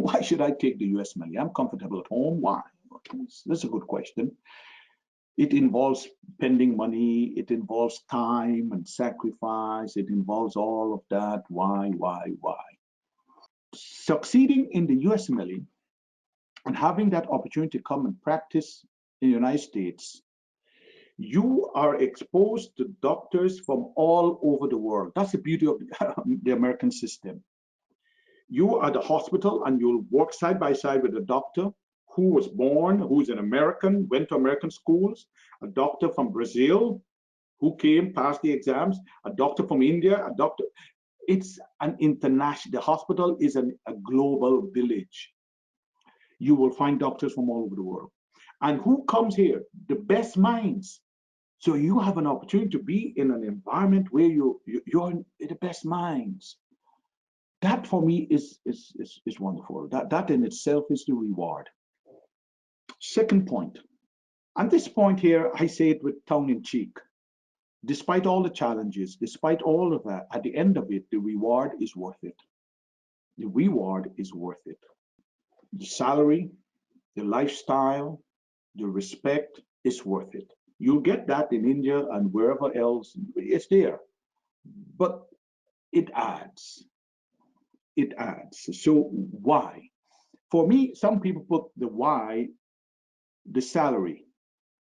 why should I take the USMLE? I'm comfortable at home. Why? That's a good question. It involves spending money. It involves time and sacrifice. It involves all of that. Why? Succeeding in the USMLE and having that opportunity to come and practice in the United States, you are exposed to doctors from all over the world. That's the beauty of the American system. You are at the hospital and you'll work side by side with a doctor who was born, who's an American, went to American schools, a doctor from Brazil who came, passed the exams, a doctor from India, a doctor. It's an international, the hospital is a global village. You will find doctors from all over the world. And who comes here? The best minds. So you have an opportunity to be in an environment where you're the best minds. That for me is wonderful. That in itself is the reward. Second point, and this point here, I say it with tongue in cheek. Despite all the challenges, despite all of that, at the end of it, the reward is worth it. The reward is worth it. The salary, the lifestyle, the respect is worth it. You'll get that in India and wherever else, it's there. But it adds. It adds. So why? For me, some people put the why, the salary.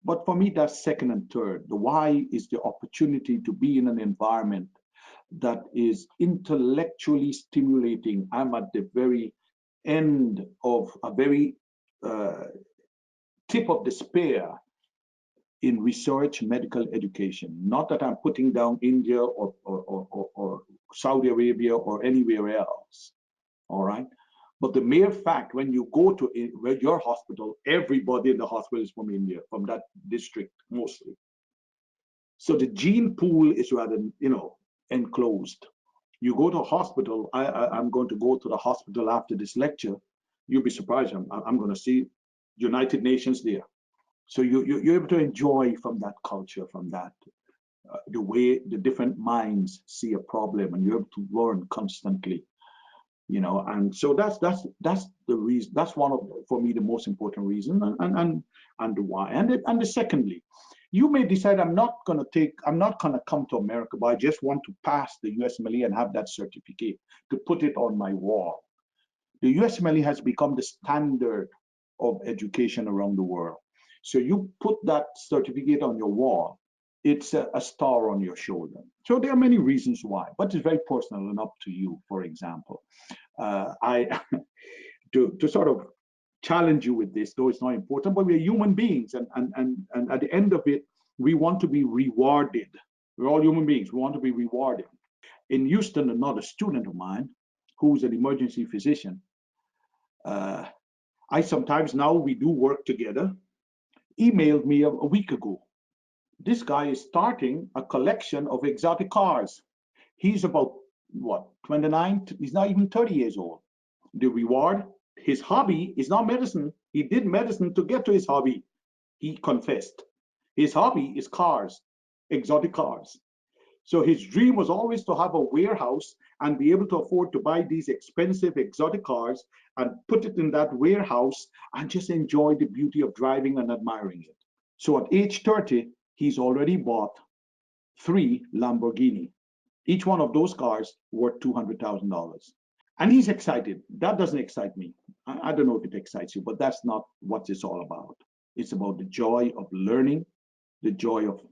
But for me, that's second and third. The why is the opportunity to be in an environment that is intellectually stimulating. I'm at the very end of a very tip of the spear in research, medical education. Not that I'm putting down India or Saudi Arabia or anywhere else, all right? But the mere fact, when you go to your hospital, everybody in the hospital is from India, from that district mostly. So the gene pool is rather, enclosed. You go to a hospital, I'm going to go to the hospital after this lecture. You'll be surprised, I'm going to see United Nations there. So you're able to enjoy from that culture, from that, the way the different minds see a problem, and you're able to learn constantly. And so that's the reason. That's one of, for me, the most important reason, and the why. And the secondly, you may decide I'm not gonna come to America, but I just want to pass the USMLE and have that certificate to put it on my wall. The USMLE has become the standard of education around the world. So you put that certificate on your wall, it's a star on your shoulder. So there are many reasons why, but it's very personal and up to you. For example, to sort of challenge you with this, though it's not important, but we're human beings, and at the end of it, we want to be rewarded. We're all human beings. We want to be rewarded. In Houston, another student of mine, who's an emergency physician, I sometimes, now we do work together, emailed me a week ago. This guy is starting a collection of exotic cars. He's about, what, 29? He's not even 30 years old. The reward, his hobby is not medicine. He did medicine to get to his hobby. He confessed. His hobby is cars, exotic cars. So his dream was always to have a warehouse and be able to afford to buy these expensive exotic cars and put it in that warehouse and just enjoy the beauty of driving and admiring it. So at age 30, he's already bought 3 Lamborghini. Each one of those cars worth $200,000. And he's excited. That doesn't excite me. I don't know if it excites you, but that's not what it's all about. It's about the joy of learning, the joy of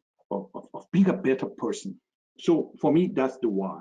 being a better person. So for me, that's the why.